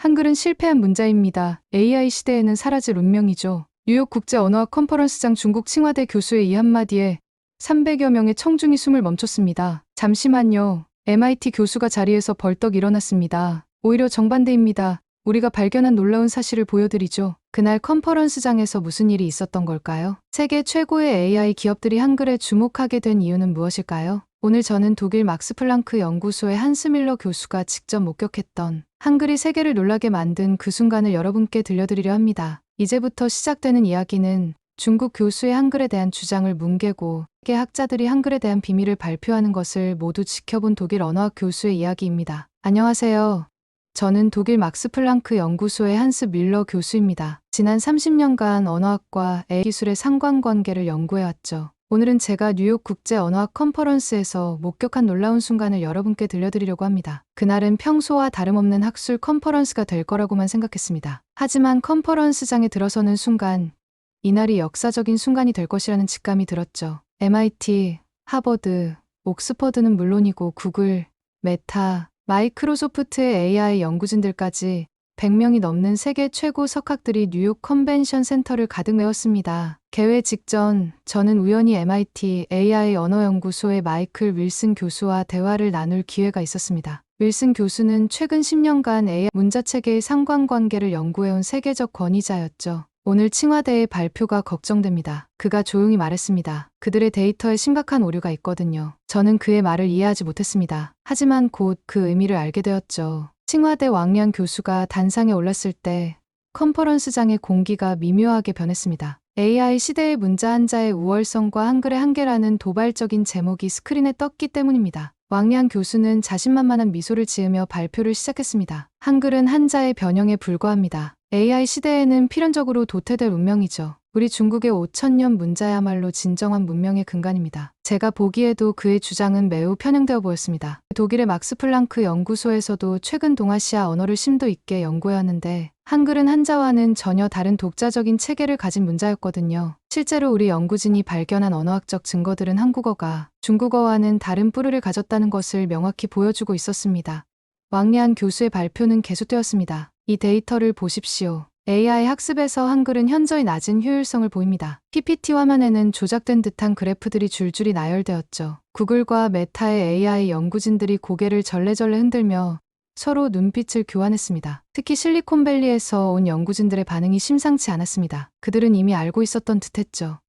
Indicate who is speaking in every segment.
Speaker 1: 한글은 실패한 문자입니다. AI 시대에는 사라질 운명이죠. 뉴욕 국제언어학 컨퍼런스장 중국 칭화대 교수의 이 한마디에 300여 명의 청중이 숨을 멈췄습니다. 잠시만요. MIT 교수가 자리에서 벌떡 일어났습니다. 오히려 정반대입니다. 우리가 발견한 놀라운 사실을 보여드리죠. 그날 컨퍼런스장에서 무슨 일이 있었던 걸까요? 세계 최고의 AI 기업들이 한글에 주목하게 된 이유는 무엇일까요? 오늘 저는 독일 막스 플랑크 연구소의 한스 밀러 교수가 직접 목격했던 한글이 세계를 놀라게 만든 그 순간을 여러분께 들려드리려 합니다. 이제부터 시작되는 이야기는 중국 교수의 한글에 대한 주장을 뭉개고 세계 학자들이 한글에 대한 비밀을 발표하는 것을 모두 지켜본 독일 언어학 교수의 이야기입니다. 안녕하세요. 저는 독일 막스 플랑크 연구소의 한스 밀러 교수입니다. 지난 30년간 언어학과 AI 기술의 상관관계를 연구해왔죠. 오늘은 제가 뉴욕 국제 언어학 컨퍼런스에서 목격한 놀라운 순간을 여러분께 들려드리려고 합니다. 그날은 평소와 다름없는 학술 컨퍼런스가 될 거라고만 생각했습니다. 하지만 컨퍼런스장에 들어서는 순간 이날이 역사적인 순간이 될 것이라는 직감이 들었죠. MIT, 하버드, 옥스퍼드는 물론이고 구글, 메타, 마이크로소프트의 AI 연구진들까지 100명이 넘는 세계 최고 석학들이 뉴욕 컨벤션 센터를 가득 메웠습니다. 개회 직전 저는 우연히 MIT AI 언어연구소의 마이클 윌슨 교수와 대화를 나눌 기회가 있었습니다. 윌슨 교수는 최근 10년간 AI 문자체계의 상관관계를 연구해온 세계적 권위자였죠. 오늘 칭화대의 발표가 걱정됩니다. 그가 조용히 말했습니다. 그들의 데이터에 심각한 오류가 있거든요. 저는 그의 말을 이해하지 못했습니다. 하지만 곧 그 의미를 알게 되었죠. 칭화대 왕리안 교수가 단상에 올랐을 때 컨퍼런스장의 공기가 미묘하게 변했습니다. AI 시대의 문자 한자의 우월성과 한글의 한계라는 도발적인 제목이 스크린에 떴기 때문입니다. 왕리안 교수는 자신만만한 미소를 지으며 발표를 시작했습니다. 한글은 한자의 변형에 불과합니다. AI 시대에는 필연적으로 도태될 운명이죠. 우리 중국의 5천년 문자야말로 진정한 문명의 근간입니다. 제가 보기에도 그의 주장은 매우 편향되어 보였습니다. 독일의 막스 플랑크 연구소에서도 최근 동아시아 언어를 심도 있게 연구해왔는데 한글은 한자와는 전혀 다른 독자적인 체계를 가진 문자였거든요. 실제로 우리 연구진이 발견한 언어학적 증거들은 한국어가 중국어와는 다른 뿌리를 가졌다는 것을 명확히 보여주고 있었습니다. 왕리안 교수의 발표는 계속되었습니다. 이 데이터를 보십시오. AI 학습에서 한글은 현저히 낮은 효율성을 보입니다. PPT 화면에는 조작된 듯한 그래프들이 줄줄이 나열되었죠. 구글과 메타의 AI 연구진들이 고개를 절레절레 흔들며 서로 눈빛을 교환했습니다. 특히 실리콘밸리에서 온 연구진들의 반응이 심상치 않았습니다. 그들은 이미 알고 있었던 듯했죠.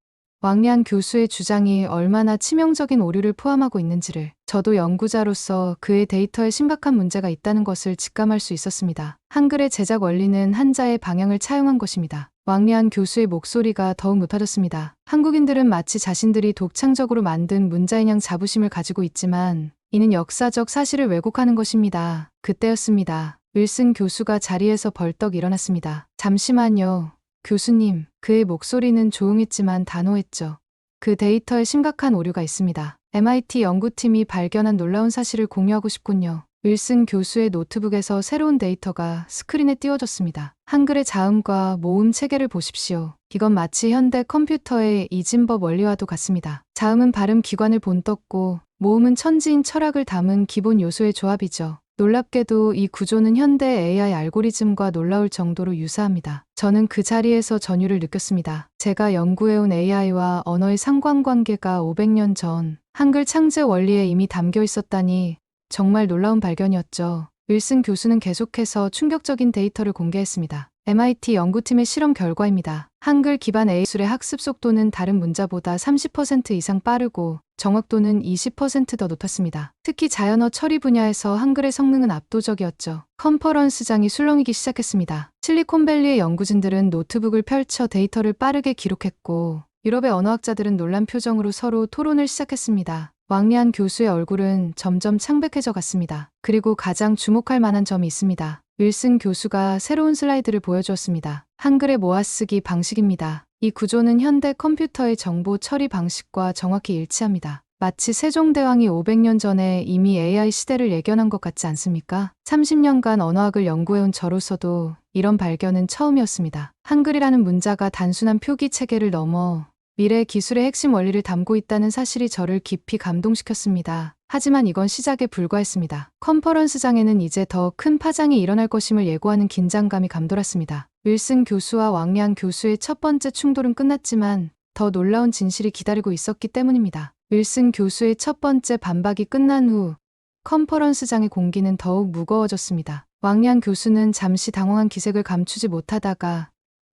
Speaker 1: 왕리안 교수의 주장이 얼마나 치명적인 오류를 포함하고 있는지를 저도 연구자로서 그의 데이터에 심각한 문제가 있다는 것을 직감할 수 있었습니다. 한글의 제작 원리는 한자의 방향을 차용한 것입니다. 왕리안 교수의 목소리가 더욱 높아졌습니다. 한국인들은 마치 자신들이 독창적으로 만든 문자인 양 자부심을 가지고 있지만 이는 역사적 사실을 왜곡하는 것입니다. 그때였습니다. 윌슨 교수가 자리에서 벌떡 일어났습니다. 잠시만요. 교수님, 그의 목소리는 조용했지만 단호했죠. 그 데이터에 심각한 오류가 있습니다. MIT 연구팀이 발견한 놀라운 사실을 공유하고 싶군요. 윌슨 교수의 노트북에서 새로운 데이터가 스크린에 띄워졌습니다. 한글의 자음과 모음 체계를 보십시오. 이건 마치 현대 컴퓨터의 이진법 원리와도 같습니다. 자음은 발음 기관을 본떴고 모음은 천지인 철학을 담은 기본 요소의 조합이죠. 놀랍게도 이 구조는 현대 AI 알고리즘과 놀라울 정도로 유사합니다. 저는 그 자리에서 전율을 느꼈습니다. 제가 연구해온 AI와 언어의 상관관계가 500년 전 한글 창제 원리에 이미 담겨 있었다니 정말 놀라운 발견이었죠. 윌슨 교수는 계속해서 충격적인 데이터를 공개했습니다. MIT 연구팀의 실험 결과입니다. 한글 기반 AI 기술의 학습 속도는 다른 문자보다 30% 이상 빠르고 정확도는 20% 더 높았습니다. 특히 자연어 처리 분야에서 한글의 성능은 압도적이었죠. 컨퍼런스장이 술렁이기 시작했습니다. 실리콘밸리의 연구진들은 노트북을 펼쳐 데이터를 빠르게 기록했고 유럽의 언어학자들은 놀란 표정으로 서로 토론을 시작했습니다. 왕리안 교수의 얼굴은 점점 창백해져 갔습니다. 그리고 가장 주목할 만한 점이 있습니다. 윌슨 교수가 새로운 슬라이드를 보여주었습니다. 한글의 모아쓰기 방식입니다. 이 구조는 현대 컴퓨터의 정보 처리 방식과 정확히 일치합니다. 마치 세종대왕이 500년 전에 이미 AI 시대를 예견한 것 같지 않습니까? 30년간 언어학을 연구해온 저로서도 이런 발견은 처음이었습니다. 한글이라는 문자가 단순한 표기 체계를 넘어 미래 기술의 핵심 원리를 담고 있다는 사실이 저를 깊이 감동시켰습니다. 하지만 이건 시작에 불과했습니다. 컨퍼런스장에는 이제 더 큰 파장이 일어날 것임을 예고하는 긴장감이 감돌았습니다. 윌슨 교수와 왕리안 교수의 첫 번째 충돌은 끝났지만 더 놀라운 진실이 기다리고 있었기 때문입니다. 윌슨 교수의 첫 번째 반박이 끝난 후 컨퍼런스장의 공기는 더욱 무거워졌습니다. 왕리안 교수는 잠시 당황한 기색을 감추지 못하다가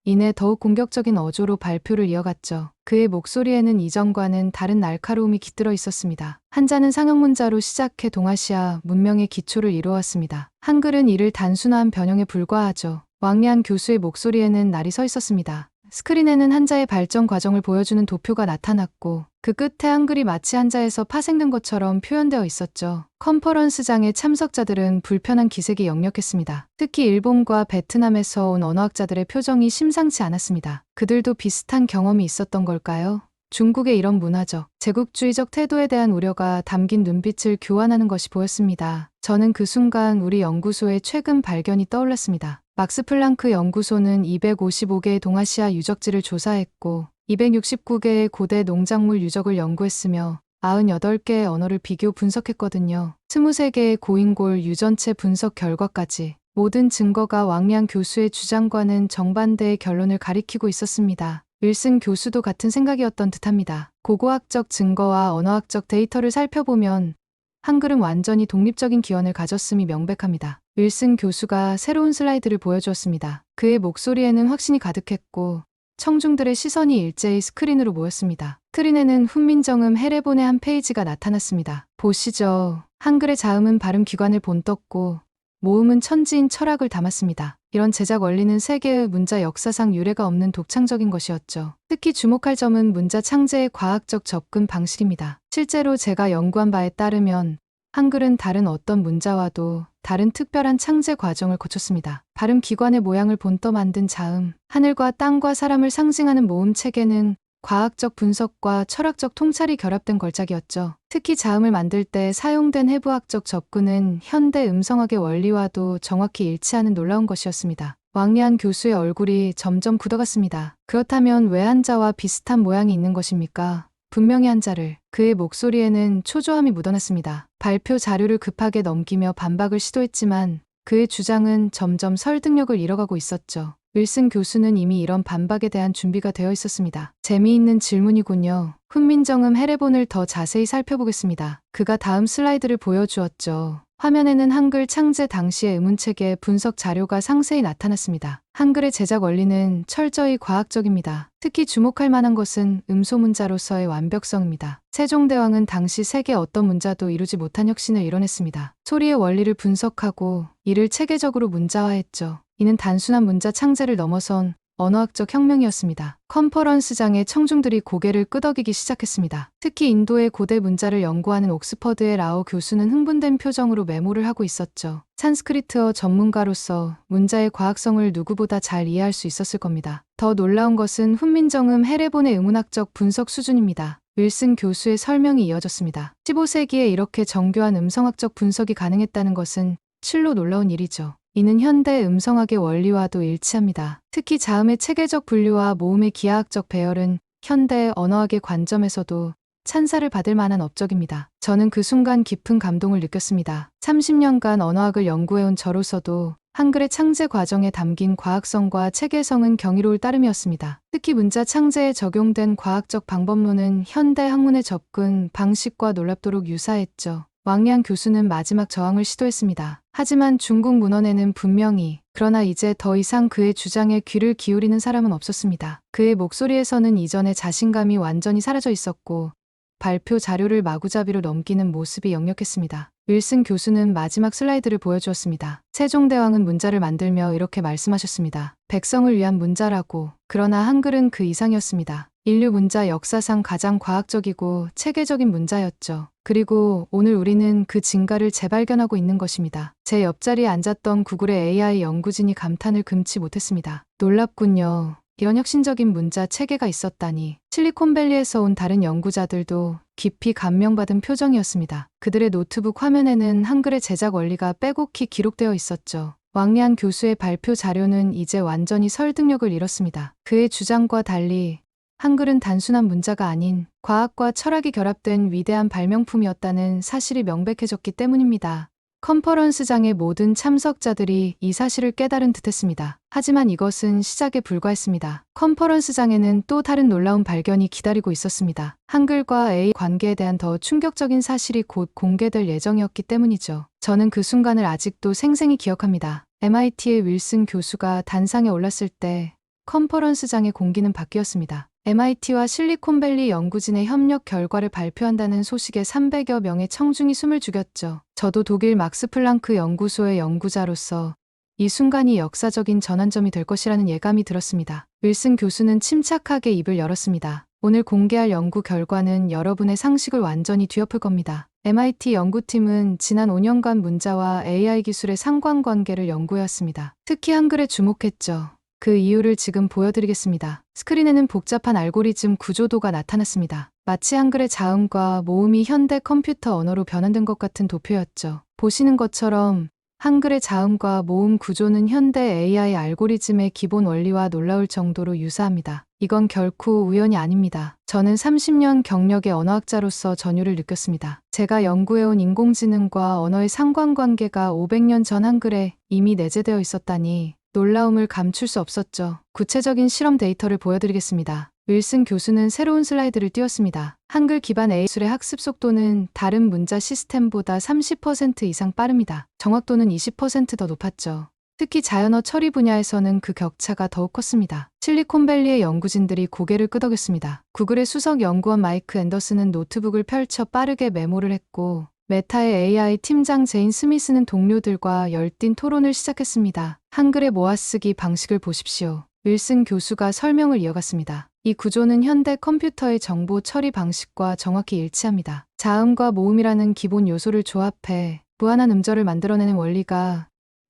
Speaker 1: 이내 더욱 공격적인 어조로 발표를 이어갔죠. 그의 목소리에는 이전과는 다른 날카로움이 깃들어 있었습니다. 한자는 상형문자로 시작해 동아시아 문명의 기초를 이루었습니다. 한글은 이를 단순한 변형에 불과하죠. 왕리안 교수의 목소리에는 날이 서 있었습니다. 스크린에는 한자의 발전 과정을 보여주는 도표가 나타났고 그 끝에 한글이 마치 한자에서 파생된 것처럼 표현되어 있었죠. 컨퍼런스장의 참석자들은 불편한 기색이 역력했습니다. 특히 일본과 베트남에서 온 언어학자들의 표정이 심상치 않았습니다. 그들도 비슷한 경험이 있었던 걸까요? 중국의 이런 문화적, 제국주의적 태도에 대한 우려가 담긴 눈빛을 교환하는 것이 보였습니다. 저는 그 순간 우리 연구소의 최근 발견이 떠올랐습니다. 막스 플랑크 연구소는 255개의 동아시아 유적지를 조사했고 269개의 고대 농작물 유적을 연구했으며 98개의 언어를 비교 분석했거든요. 23개의 고인골 유전체 분석 결과까지 모든 증거가 왕리안 교수의 주장과는 정반대의 결론을 가리키고 있었습니다. 윌슨 교수도 같은 생각이었던 듯합니다. 고고학적 증거와 언어학적 데이터를 살펴보면 한글은 완전히 독립적인 기원을 가졌음이 명백합니다. 윌슨 교수가 새로운 슬라이드를 보여주었습니다. 그의 목소리에는 확신이 가득했고 청중들의 시선이 일제히 스크린으로 모였습니다. 스크린에는 훈민정음 해례본의 한 페이지가 나타났습니다. 보시죠. 한글의 자음은 발음 기관을 본떴고 모음은 천지인 철학을 담았습니다. 이런 제작 원리는 세계의 문자 역사상 유례가 없는 독창적인 것이었죠. 특히 주목할 점은 문자 창제의 과학적 접근 방식입니다. 실제로 제가 연구한 바에 따르면 한글은 다른 어떤 문자와도 다른 특별한 창제 과정을 거쳤습니다. 발음 기관의 모양을 본떠 만든 자음, 하늘과 땅과 사람을 상징하는 모음 체계는 과학적 분석과 철학적 통찰이 결합된 걸작이었죠. 특히 자음을 만들 때 사용된 해부학적 접근은 현대 음성학의 원리와도 정확히 일치하는 놀라운 것이었습니다. 왕리안 교수의 얼굴이 점점 굳어갔습니다. 그렇다면 왜 한자와 비슷한 모양이 있는 것입니까? 분명히 한자를. 그의 목소리에는 초조함이 묻어났습니다. 발표 자료를 급하게 넘기며 반박을 시도했지만 그의 주장은 점점 설득력을 잃어가고 있었죠. 윌슨 교수는 이미 이런 반박에 대한 준비가 되어 있었습니다. 재미있는 질문이군요. 훈민정음 해례본을 더 자세히 살펴보겠습니다. 그가 다음 슬라이드를 보여주었죠. 화면에는 한글 창제 당시의 의문체계 분석 자료가 상세히 나타났습니다. 한글의 제작 원리는 철저히 과학적입니다. 특히 주목할 만한 것은 음소문자로서의 완벽성입니다. 세종대왕은 당시 세계 어떤 문자도 이루지 못한 혁신을 이뤄냈습니다. 소리의 원리를 분석하고 이를 체계적으로 문자화했죠. 이는 단순한 문자 창제를 넘어선 언어학적 혁명이었습니다. 컨퍼런스장에 청중들이 고개를 끄덕이기 시작했습니다. 특히 인도의 고대 문자를 연구하는 옥스퍼드의 라오 교수는 흥분된 표정으로 메모를 하고 있었죠. 산스크리트어 전문가로서 문자의 과학성을 누구보다 잘 이해할 수 있었을 겁니다. 더 놀라운 것은 훈민정음 해례본의 의문학적 분석 수준입니다. 윌슨 교수의 설명이 이어졌습니다. 15세기에 이렇게 정교한 음성학적 분석이 가능했다는 것은 실로 놀라운 일이죠. 이는 현대 음성학의 원리와도 일치합니다. 특히 자음의 체계적 분류와 모음의 기하학적 배열은 현대 언어학의 관점에서도 찬사를 받을 만한 업적입니다. 저는 그 순간 깊은 감동을 느꼈습니다. 30년간 언어학을 연구해온 저로서도 한글의 창제 과정에 담긴 과학성과 체계성은 경이로울 따름이었습니다. 특히 문자 창제에 적용된 과학적 방법론은 현대 학문의 접근 방식과 놀랍도록 유사했죠. 왕리안 교수는 마지막 저항을 시도했습니다. 하지만 중국 문헌에는 분명히 그러나 이제 더 이상 그의 주장에 귀를 기울이는 사람은 없었습니다. 그의 목소리에서는 이전의 자신감이 완전히 사라져 있었고 발표 자료를 마구잡이로 넘기는 모습이 역력했습니다. 윌슨 교수는 마지막 슬라이드를 보여주었습니다. 세종대왕은 문자를 만들며 이렇게 말씀하셨습니다. 백성을 위한 문자라고. 그러나 한글은 그 이상이었습니다. 인류 문자 역사상 가장 과학적이고 체계적인 문자였죠. 그리고 오늘 우리는 그 진가를 재발견하고 있는 것입니다. 제 옆자리에 앉았던 구글의 AI 연구진이 감탄을 금치 못했습니다. 놀랍군요. 이런 혁신적인 문자 체계가 있었다니. 실리콘밸리에서 온 다른 연구자들도 깊이 감명받은 표정이었습니다. 그들의 노트북 화면에는 한글의 제작 원리가 빼곡히 기록되어 있었죠. 왕리안 교수의 발표 자료는 이제 완전히 설득력을 잃었습니다. 그의 주장과 달리 한글은 단순한 문자가 아닌 과학과 철학이 결합된 위대한 발명품이었다는 사실이 명백해졌기 때문입니다. 컨퍼런스장의 모든 참석자들이 이 사실을 깨달은 듯했습니다. 하지만 이것은 시작에 불과했습니다. 컨퍼런스장에는 또 다른 놀라운 발견이 기다리고 있었습니다. 한글과 AI 관계에 대한 더 충격적인 사실이 곧 공개될 예정이었기 때문이죠. 저는 그 순간을 아직도 생생히 기억합니다. MIT의 윌슨 교수가 단상에 올랐을 때 컨퍼런스장의 공기는 바뀌었습니다. MIT와 실리콘밸리 연구진의 협력 결과를 발표한다는 소식에 300여 명의 청중이 숨을 죽였죠. 저도 독일 막스 플랑크 연구소의 연구자로서 이 순간이 역사적인 전환점이 될 것이라는 예감이 들었습니다. 윌슨 교수는 침착하게 입을 열었습니다. 오늘 공개할 연구 결과는 여러분의 상식을 완전히 뒤엎을 겁니다. MIT 연구팀은 지난 5년간 문자와 AI 기술의 상관관계를 연구해왔습니다. 특히 한글에 주목했죠. 그 이유를 지금 보여드리겠습니다. 스크린에는 복잡한 알고리즘 구조도가 나타났습니다. 마치 한글의 자음과 모음이 현대 컴퓨터 언어로 변환된 것 같은 도표였죠. 보시는 것처럼 한글의 자음과 모음 구조는 현대 AI 알고리즘의 기본 원리와 놀라울 정도로 유사합니다. 이건 결코 우연이 아닙니다. 저는 30년 경력의 언어학자로서 전율을 느꼈습니다. 제가 연구해온 인공지능과 언어의 상관관계가 500년 전 한글에 이미 내재되어 있었다니 놀라움을 감출 수 없었죠. 구체적인 실험 데이터를 보여드리겠습니다. 윌슨 교수는 새로운 슬라이드를 띄웠습니다. 한글 기반 AI술의 학습 속도는 다른 문자 시스템보다 30% 이상 빠릅니다. 정확도는 20% 더 높았죠. 특히 자연어 처리 분야에서는 그 격차가 더욱 컸습니다. 실리콘밸리의 연구진들이 고개를 끄덕였습니다. 구글의 수석 연구원 마이크 앤더슨은 노트북을 펼쳐 빠르게 메모를 했고, 메타의 AI 팀장 제인 스미스는 동료들과 열띤 토론을 시작했습니다. 한글의 모아쓰기 방식을 보십시오. 윌슨 교수가 설명을 이어갔습니다. 이 구조는 현대 컴퓨터의 정보 처리 방식과 정확히 일치합니다. 자음과 모음이라는 기본 요소를 조합해 무한한 음절을 만들어내는 원리가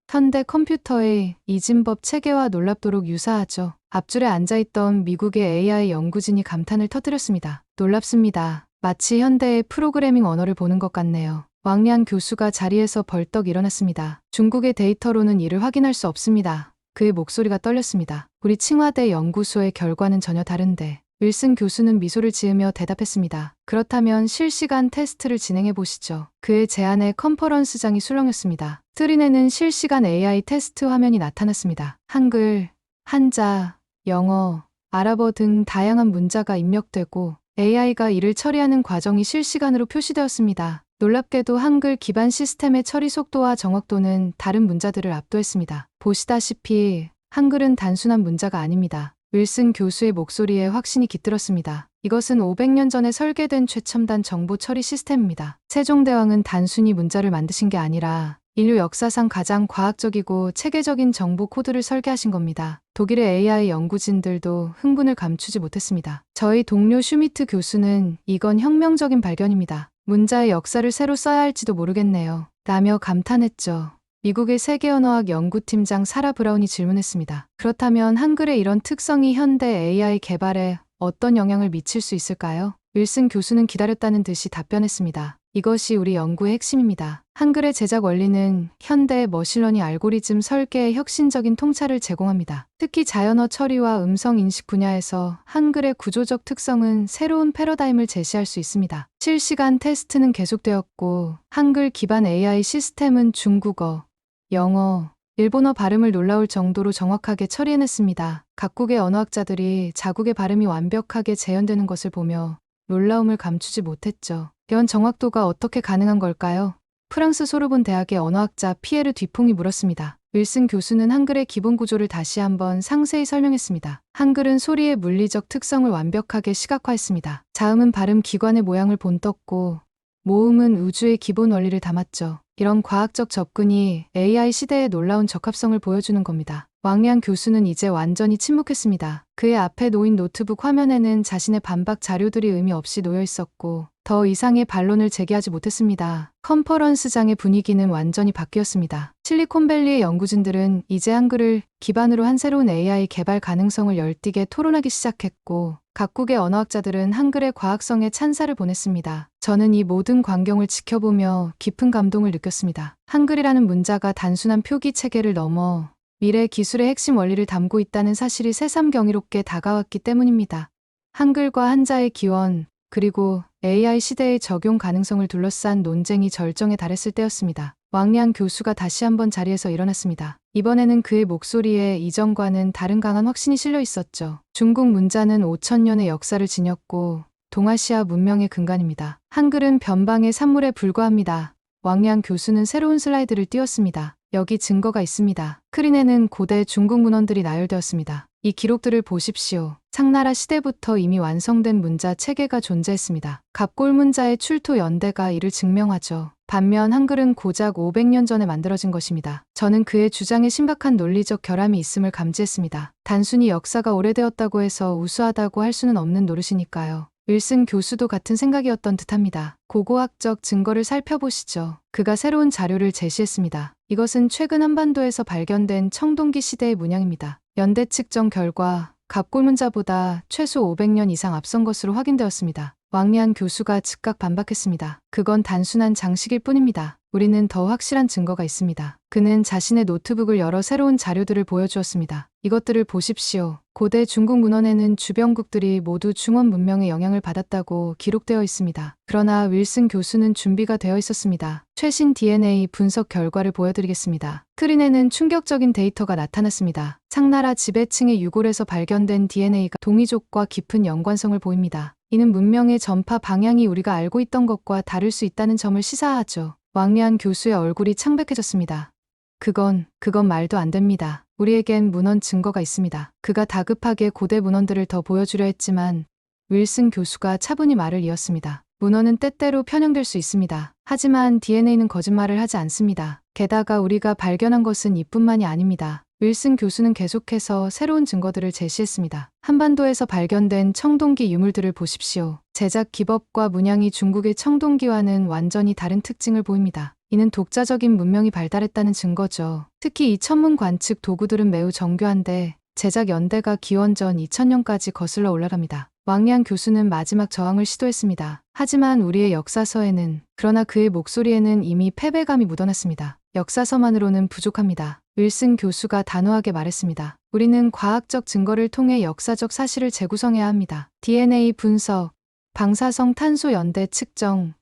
Speaker 1: 현대 컴퓨터의 이진법 체계와 놀랍도록 유사하죠. 앞줄에 앉아있던 미국의 AI 연구진이 감탄을 터뜨렸습니다. 놀랍습니다. 마치 현대의 프로그래밍 언어를 보는 것 같네요. 왕리안 교수가 자리에서 벌떡 일어났습니다. 중국의 데이터로는 이를 확인할 수 없습니다. 그의 목소리가 떨렸습니다. 우리 칭화대 연구소의 결과는 전혀 다른데. 윌슨 교수는 미소를 지으며 대답했습니다. 그렇다면 실시간 테스트를 진행해 보시죠. 그의 제안에 컨퍼런스장이 술렁였습니다. 스크린에는 실시간 AI 테스트 화면이 나타났습니다. 한글, 한자, 영어, 아랍어 등 다양한 문자가 입력되고 AI가 이를 처리하는 과정이 실시간으로 표시되었습니다. 놀랍게도 한글 기반 시스템의 처리 속도와 정확도는 다른 문자들을 압도했습니다. 보시다시피 한글은 단순한 문자가 아닙니다. 윌슨 교수의 목소리에 확신이 깃들었습니다. 이것은 500년 전에 설계된 최첨단 정보 처리 시스템입니다. 세종대왕은 단순히 문자를 만드신 게 아니라 인류 역사상 가장 과학적이고 체계적인 정보 코드를 설계하신 겁니다. 독일의 AI 연구진들도 흥분을 감추지 못했습니다. 저희 동료 슈미트 교수는 이건 혁명적인 발견입니다. 문자의 역사를 새로 써야 할지도 모르겠네요. 라며 감탄했죠. 미국의 세계언어학 연구팀장 사라 브라운이 질문했습니다. 그렇다면 한글의 이런 특성이 현대 AI 개발에 어떤 영향을 미칠 수 있을까요? 윌슨 교수는 기다렸다는 듯이 답변했습니다. 이것이 우리 연구의 핵심입니다. 한글의 제작 원리는 현대의 머신러닝 알고리즘 설계의 혁신적인 통찰을 제공합니다. 특히 자연어 처리와 음성 인식 분야에서 한글의 구조적 특성은 새로운 패러다임을 제시할 수 있습니다. 실시간 테스트는 계속되었고, 한글 기반 AI 시스템은 중국어, 영어, 일본어 발음을 놀라울 정도로 정확하게 처리해냈습니다. 각국의 언어학자들이 자국의 발음이 완벽하게 재현되는 것을 보며 놀라움을 감추지 못했죠. 이런 정확도가 어떻게 가능한 걸까요? 프랑스 소르본 대학의 언어학자 피에르 뒤퐁이 물었습니다. 윌슨 교수는 한글의 기본 구조를 다시 한번 상세히 설명했습니다. 한글은 소리의 물리적 특성을 완벽하게 시각화했습니다. 자음은 발음 기관의 모양을 본떴고, 모음은 우주의 기본 원리를 담았죠. 이런 과학적 접근이 AI 시대의 놀라운 적합성을 보여주는 겁니다. 왕리안 교수는 이제 완전히 침묵했습니다. 그의 앞에 놓인 노트북 화면에는 자신의 반박 자료들이 의미 없이 놓여 있었고, 더 이상의 반론을 제기하지 못했습니다. 컨퍼런스장의 분위기는 완전히 바뀌었습니다. 실리콘밸리의 연구진들은 이제 한글을 기반으로 한 새로운 AI 개발 가능성을 열띠게 토론하기 시작했고, 각국의 언어학자들은 한글의 과학성에 찬사를 보냈습니다. 저는 이 모든 광경을 지켜보며 깊은 감동을 느꼈습니다. 한글이라는 문자가 단순한 표기 체계를 넘어 미래 기술의 핵심 원리를 담고 있다는 사실이 새삼 경이롭게 다가왔기 때문입니다. 한글과 한자의 기원, 그리고 AI 시대의 적용 가능성을 둘러싼 논쟁이 절정에 달했을 때였습니다. 왕량 교수가 다시 한번 자리에서 일어났습니다. 이번에는 그의 목소리에 이전과는 다른 강한 확신이 실려 있었죠. 중국 문자는 5천년의 역사를 지녔고 동아시아 문명의 근간입니다. 한글은 변방의 산물에 불과합니다. 왕량 교수는 새로운 슬라이드를 띄웠습니다. 여기 증거가 있습니다. 크린에는 고대 중국 문헌들이 나열되었습니다. 이 기록들을 보십시오. 상나라 시대부터 이미 완성된 문자 체계가 존재했습니다. 갑골 문자의 출토 연대가 이를 증명하죠. 반면 한글은 고작 500년 전에 만들어진 것입니다. 저는 그의 주장에 심각한 논리적 결함이 있음을 감지했습니다. 단순히 역사가 오래되었다고 해서 우수하다고 할 수는 없는 노릇이니까요. 윌슨 교수도 같은 생각이었던 듯합니다. 고고학적 증거를 살펴보시죠. 그가 새로운 자료를 제시했습니다. 이것은 최근 한반도에서 발견된 청동기 시대의 문양입니다. 연대 측정 결과 갑골 문자보다 최소 500년 이상 앞선 것으로 확인되었습니다. 왕리안 교수가 즉각 반박했습니다. 그건 단순한 장식일 뿐입니다. 우리는 더 확실한 증거가 있습니다. 그는 자신의 노트북을 열어 새로운 자료들을 보여주었습니다. 이것들을 보십시오. 고대 중국 문헌에는 주변국들이 모두 중원 문명의 영향을 받았다고 기록되어 있습니다. 그러나 윌슨 교수는 준비가 되어 있었습니다. 최신 DNA 분석 결과를 보여드리겠습니다. 크린에는 충격적인 데이터가 나타났습니다. 상나라 지배층의 유골에서 발견된 DNA가 동이족과 깊은 연관성을 보입니다. 이는 문명의 전파 방향이 우리가 알고 있던 것과 다를 수 있다는 점을 시사하죠. 왕리안 교수의 얼굴이 창백해졌습니다. 그건 말도 안 됩니다. 우리에겐 문헌 증거가 있습니다. 그가 다급하게 고대 문헌들을 더 보여주려 했지만 윌슨 교수가 차분히 말을 이었습니다. 문헌은 때때로 편향될 수 있습니다. 하지만 DNA는 거짓말을 하지 않습니다. 게다가 우리가 발견한 것은 이뿐만이 아닙니다. 윌슨 교수는 계속해서 새로운 증거들을 제시했습니다. 한반도에서 발견된 청동기 유물들을 보십시오. 제작 기법과 문양이 중국의 청동기와는 완전히 다른 특징을 보입니다. 이는 독자적인 문명이 발달했다는 증거죠. 특히 이 천문 관측 도구들은 매우 정교한데 제작 연대가 기원전 2000년까지 거슬러 올라갑니다. 왕리안 교수는 마지막 저항을 시도했습니다. 하지만 우리의 역사서에는, 그러나 그의 목소리에는 이미 패배감이 묻어났습니다. 역사서만으로는 부족합니다. 윌슨 교수가 단호하게 말했습니다. 우리는 과학적 증거를 통해 역사적 사실을 재구성해야 합니다. DNA 분석, 방사성 탄소 연대 측정,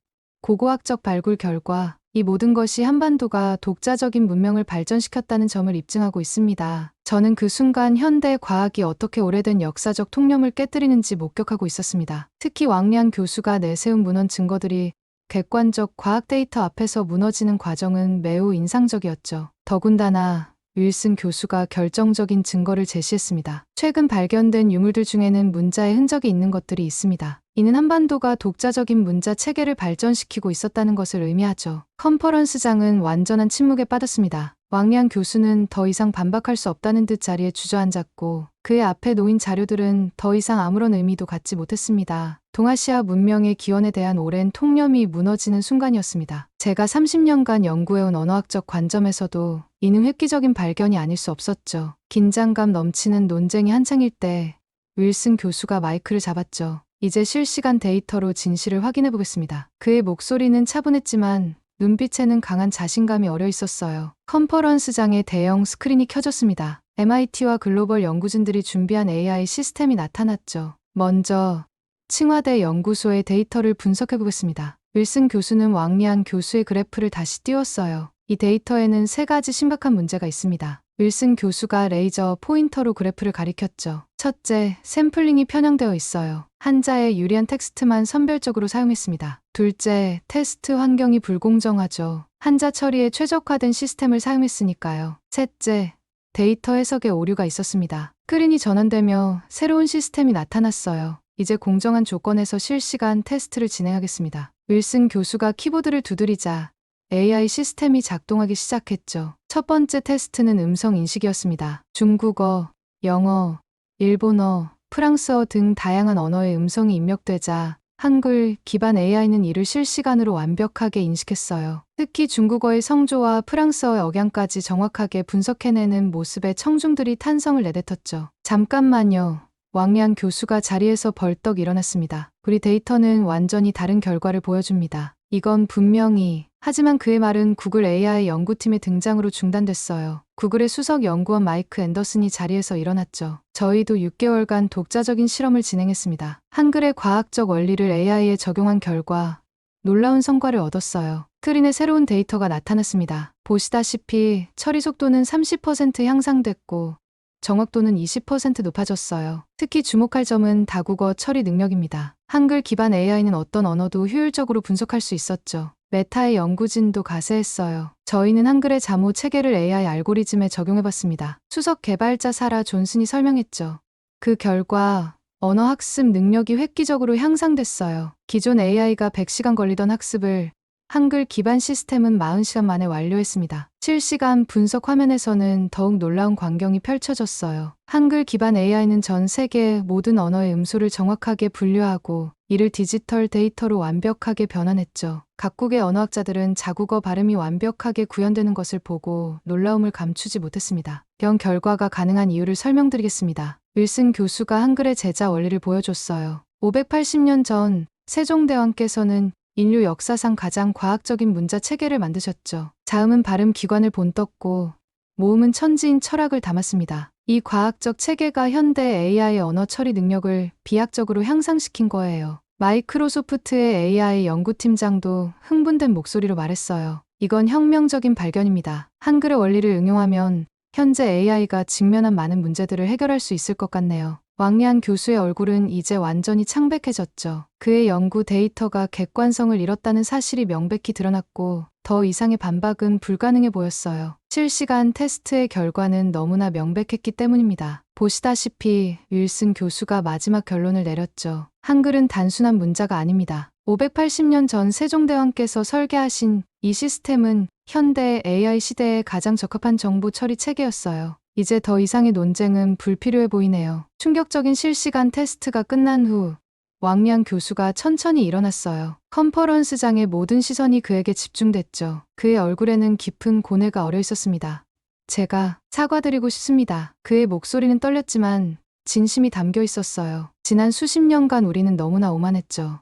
Speaker 1: 고고학적 발굴 결과, 이 모든 것이 한반도가 독자적인 문명을 발전시켰다는 점을 입증하고 있습니다. 저는 그 순간 현대 과학이 어떻게 오래된 역사적 통념을 깨뜨리는지 목격하고 있었습니다. 특히 왕리안 교수가 내세운 문헌 증거들이 객관적 과학 데이터 앞에서 무너지는 과정은 매우 인상적이었죠. 더군다나 윌슨 교수가 결정적인 증거를 제시했습니다. 최근 발견된 유물들 중에는 문자의 흔적이 있는 것들이 있습니다. 이는 한반도가 독자적인 문자 체계를 발전시키고 있었다는 것을 의미하죠. 컨퍼런스장은 완전한 침묵에 빠졌습니다. 왕리안 교수는 더 이상 반박할 수 없다는 듯 자리에 주저앉았고 그의 앞에 놓인 자료들은 더 이상 아무런 의미도 갖지 못했습니다. 동아시아 문명의 기원에 대한 오랜 통념이 무너지는 순간이었습니다. 제가 30년간 연구해온 언어학적 관점에서도 이는 획기적인 발견이 아닐 수 없었죠. 긴장감 넘치는 논쟁이 한창일 때 윌슨 교수가 마이크를 잡았죠. 이제 실시간 데이터로 진실을 확인해 보겠습니다. 그의 목소리는 차분했지만 눈빛에는 강한 자신감이 어려 있었어요. 컨퍼런스장에 대형 스크린이 켜졌습니다. MIT와 글로벌 연구진들이 준비한 AI 시스템이 나타났죠. 먼저 칭화대 연구소의 데이터를 분석해 보겠습니다. 윌슨 교수는 왕리안 교수의 그래프를 다시 띄웠어요. 이 데이터에는 세 가지 심각한 문제가 있습니다. 윌슨 교수가 레이저 포인터로 그래프를 가리켰죠. 첫째, 샘플링이 편향되어 있어요. 한자에 유리한 텍스트만 선별적으로 사용했습니다. 둘째, 테스트 환경이 불공정하죠. 한자 처리에 최적화된 시스템을 사용했으니까요. 셋째, 데이터 해석에 오류가 있었습니다. 스크린이 전환되며 새로운 시스템이 나타났어요. 이제 공정한 조건에서 실시간 테스트를 진행하겠습니다. 윌슨 교수가 키보드를 두드리자 AI 시스템이 작동하기 시작했죠. 첫 번째 테스트는 음성 인식이었습니다. 중국어, 영어, 일본어, 프랑스어 등 다양한 언어의 음성이 입력되자 한글 기반 AI는 이를 실시간으로 완벽하게 인식했어요. 특히 중국어의 성조와 프랑스어의 억양까지 정확하게 분석해내는 모습에 청중들이 탄성을 내뱉었죠. 잠깐만요. 왕리안 교수가 자리에서 벌떡 일어났습니다. 우리 데이터는 완전히 다른 결과를 보여줍니다. 이건 분명히 하지만 그의 말은 구글 AI 연구팀의 등장으로 중단됐어요. 구글의 수석 연구원 마이크 앤더슨이 자리에서 일어났죠. 저희도 6개월간 독자적인 실험을 진행했습니다. 한글의 과학적 원리를 AI에 적용한 결과 놀라운 성과를 얻었어요. 트린의 새로운 데이터가 나타났습니다. 보시다시피 처리 속도는 30% 향상됐고 정확도는 20% 높아졌어요. 특히 주목할 점은 다국어 처리 능력입니다. 한글 기반 AI는 어떤 언어도 효율적으로 분석할 수 있었죠. 메타의 연구진도 가세했어요. 저희는 한글의 자모 체계를 AI 알고리즘에 적용해봤습니다. 수석 개발자 사라 존슨이 설명했죠. 그 결과 언어 학습 능력이 획기적으로 향상됐어요. 기존 AI가 100시간 걸리던 학습을 한글 기반 시스템은 40시간 만에 완료했습니다. 실시간 분석 화면에서는 더욱 놀라운 광경이 펼쳐졌어요. 한글 기반 AI는 전 세계 모든 언어의 음소를 정확하게 분류하고 이를 디지털 데이터로 완벽하게 변환했죠. 각국의 언어학자들은 자국어 발음이 완벽하게 구현되는 것을 보고 놀라움을 감추지 못했습니다. 이런 결과가 가능한 이유를 설명드리겠습니다. 윌슨 교수가 한글의 제자 원리를 보여줬어요. 580년 전 세종대왕께서는 인류 역사상 가장 과학적인 문자 체계를 만드셨죠. 자음은 발음 기관을 본떴고 모음은 천지인 철학을 담았습니다. 이 과학적 체계가 현대 AI의 언어 처리 능력을 비약적으로 향상시킨 거예요. 마이크로소프트의 AI 연구팀장도 흥분된 목소리로 말했어요. 이건 혁명적인 발견입니다. 한글의 원리를 응용하면 현재 AI가 직면한 많은 문제들을 해결할 수 있을 것 같네요. 왕리안 교수의 얼굴은 이제 완전히 창백해졌죠. 그의 연구 데이터가 객관성을 잃었다는 사실이 명백히 드러났고 더 이상의 반박은 불가능해 보였어요. 실시간 테스트의 결과는 너무나 명백했기 때문입니다. 보시다시피 윌슨 교수가 마지막 결론을 내렸죠. 한글은 단순한 문자가 아닙니다. 580년 전 세종대왕께서 설계하신 이 시스템은 현대 AI 시대에 가장 적합한 정보 처리 체계였어요. 이제 더 이상의 논쟁은 불필요해 보이네요. 충격적인 실시간 테스트가 끝난 후 왕미안 교수가 천천히 일어났어요. 컨퍼런스장의 모든 시선이 그에게 집중됐죠. 그의 얼굴에는 깊은 고뇌가 어려 있었습니다. 제가 사과드리고 싶습니다. 그의 목소리는 떨렸지만 진심이 담겨 있었어요. 지난 수십 년간 우리는 너무나 오만했죠.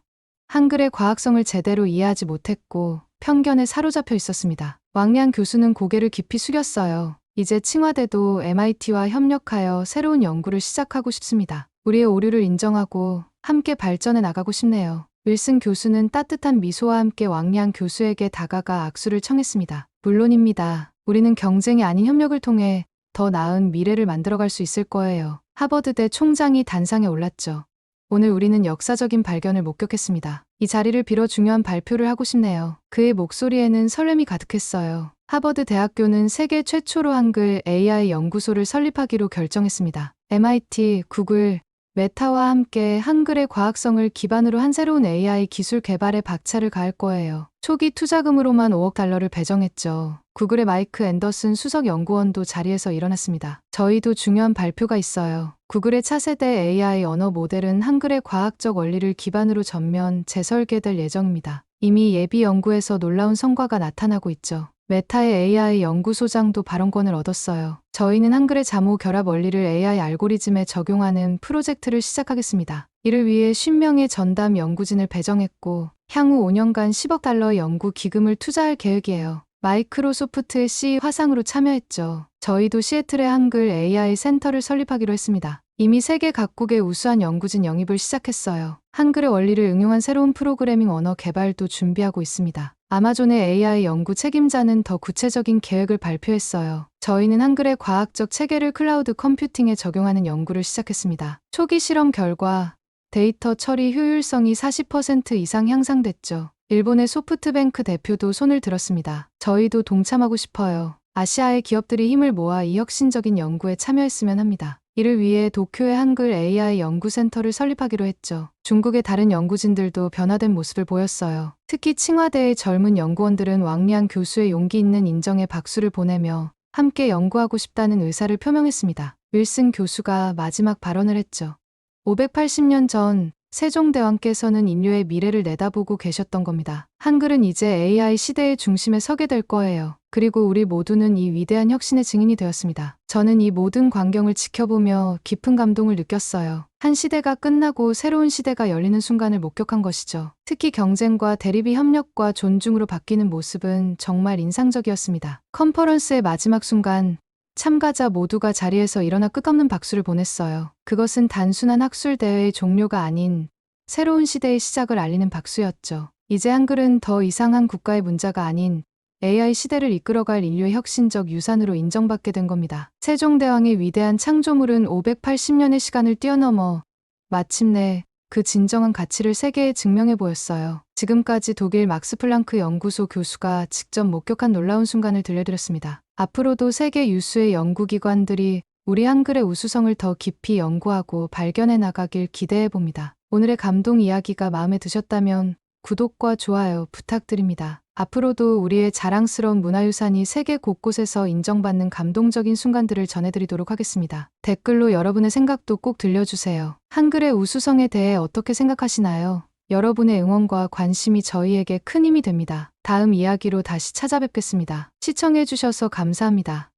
Speaker 1: 한글의 과학성을 제대로 이해하지 못했고 편견에 사로잡혀 있었습니다. 왕리안 교수는 고개를 깊이 숙였어요. 이제 칭화대도 MIT와 협력하여 새로운 연구를 시작하고 싶습니다. 우리의 오류를 인정하고 함께 발전해 나가고 싶네요. 윌슨 교수는 따뜻한 미소와 함께 왕리안 교수에게 다가가 악수를 청했습니다. 물론입니다. 우리는 경쟁이 아닌 협력을 통해 더 나은 미래를 만들어갈 수 있을 거예요. 하버드대 총장이 단상에 올랐죠. 오늘 우리는 역사적인 발견을 목격했습니다. 이 자리를 빌어 중요한 발표를 하고 싶네요. 그의 목소리에는 설렘이 가득했어요. 하버드 대학교는 세계 최초로 한글 AI 연구소를 설립하기로 결정했습니다. MIT, 구글, 메타와 함께 한글의 과학성을 기반으로 한 새로운 AI 기술 개발에 박차를 가할 거예요. 초기 투자금으로만 5억 달러를 배정했죠. 구글의 마이크 앤더슨 수석 연구원도 자리에서 일어났습니다. 저희도 중요한 발표가 있어요. 구글의 차세대 AI 언어 모델은 한글의 과학적 원리를 기반으로 전면 재설계될 예정입니다. 이미 예비 연구에서 놀라운 성과가 나타나고 있죠. 메타의 AI 연구소장도 발언권을 얻었어요. 저희는 한글의 자모 결합 원리를 AI 알고리즘에 적용하는 프로젝트를 시작하겠습니다. 이를 위해 50명의 전담 연구진을 배정했고 향후 5년간 10억 달러 연구 기금을 투자할 계획이에요. 마이크로소프트의 C 화상으로 참여했죠. 저희도 시애틀에 한글 AI 센터를 설립하기로 했습니다. 이미 세계 각국의 우수한 연구진 영입을 시작했어요. 한글의 원리를 응용한 새로운 프로그래밍 언어 개발도 준비하고 있습니다. 아마존의 AI 연구 책임자는 더 구체적인 계획을 발표했어요. 저희는 한글의 과학적 체계를 클라우드 컴퓨팅에 적용하는 연구를 시작했습니다. 초기 실험 결과 데이터 처리 효율성이 40% 이상 향상됐죠. 일본의 소프트뱅크 대표도 손을 들었습니다. 저희도 동참하고 싶어요. 아시아의 기업들이 힘을 모아 이 혁신적인 연구에 참여했으면 합니다. 이를 위해 도쿄의 한글 AI 연구센터를 설립하기로 했죠. 중국의 다른 연구진들도 변화된 모습을 보였어요. 특히 칭화대의 젊은 연구원들은 왕리안 교수의 용기 있는 인정에 박수를 보내며 함께 연구하고 싶다는 의사를 표명했습니다. 윌슨 교수가 마지막 발언을 했죠. 580년 전 세종대왕께서는 인류의 미래를 내다보고 계셨던 겁니다. 한글은 이제 AI 시대의 중심에 서게 될 거예요. 그리고 우리 모두는 이 위대한 혁신의 증인이 되었습니다. 저는 이 모든 광경을 지켜보며 깊은 감동을 느꼈어요. 한 시대가 끝나고 새로운 시대가 열리는 순간을 목격한 것이죠. 특히 경쟁과 대립이 협력과 존중으로 바뀌는 모습은 정말 인상적이었습니다. 컨퍼런스의 마지막 순간, 참가자 모두가 자리에서 일어나 끝없는 박수를 보냈어요. 그것은 단순한 학술 대회의 종료가 아닌 새로운 시대의 시작을 알리는 박수였죠. 이제 한글은 더 이상 한 국가의 문자가 아닌 AI 시대를 이끌어갈 인류의 혁신적 유산으로 인정받게 된 겁니다. 세종대왕의 위대한 창조물은 580년의 시간을 뛰어넘어 마침내 그 진정한 가치를 세계에 증명해 보였어요. 지금까지 독일 막스 플랑크 연구소 교수가 직접 목격한 놀라운 순간을 들려드렸습니다. 앞으로도 세계 유수의 연구기관들이 우리 한글의 우수성을 더 깊이 연구하고 발견해 나가길 기대해 봅니다. 오늘의 감동 이야기가 마음에 드셨다면 구독과 좋아요 부탁드립니다. 앞으로도 우리의 자랑스러운 문화유산이 세계 곳곳에서 인정받는 감동적인 순간들을 전해드리도록 하겠습니다. 댓글로 여러분의 생각도 꼭 들려주세요. 한글의 우수성에 대해 어떻게 생각하시나요? 여러분의 응원과 관심이 저희에게 큰 힘이 됩니다. 다음 이야기로 다시 찾아뵙겠습니다. 시청해주셔서 감사합니다.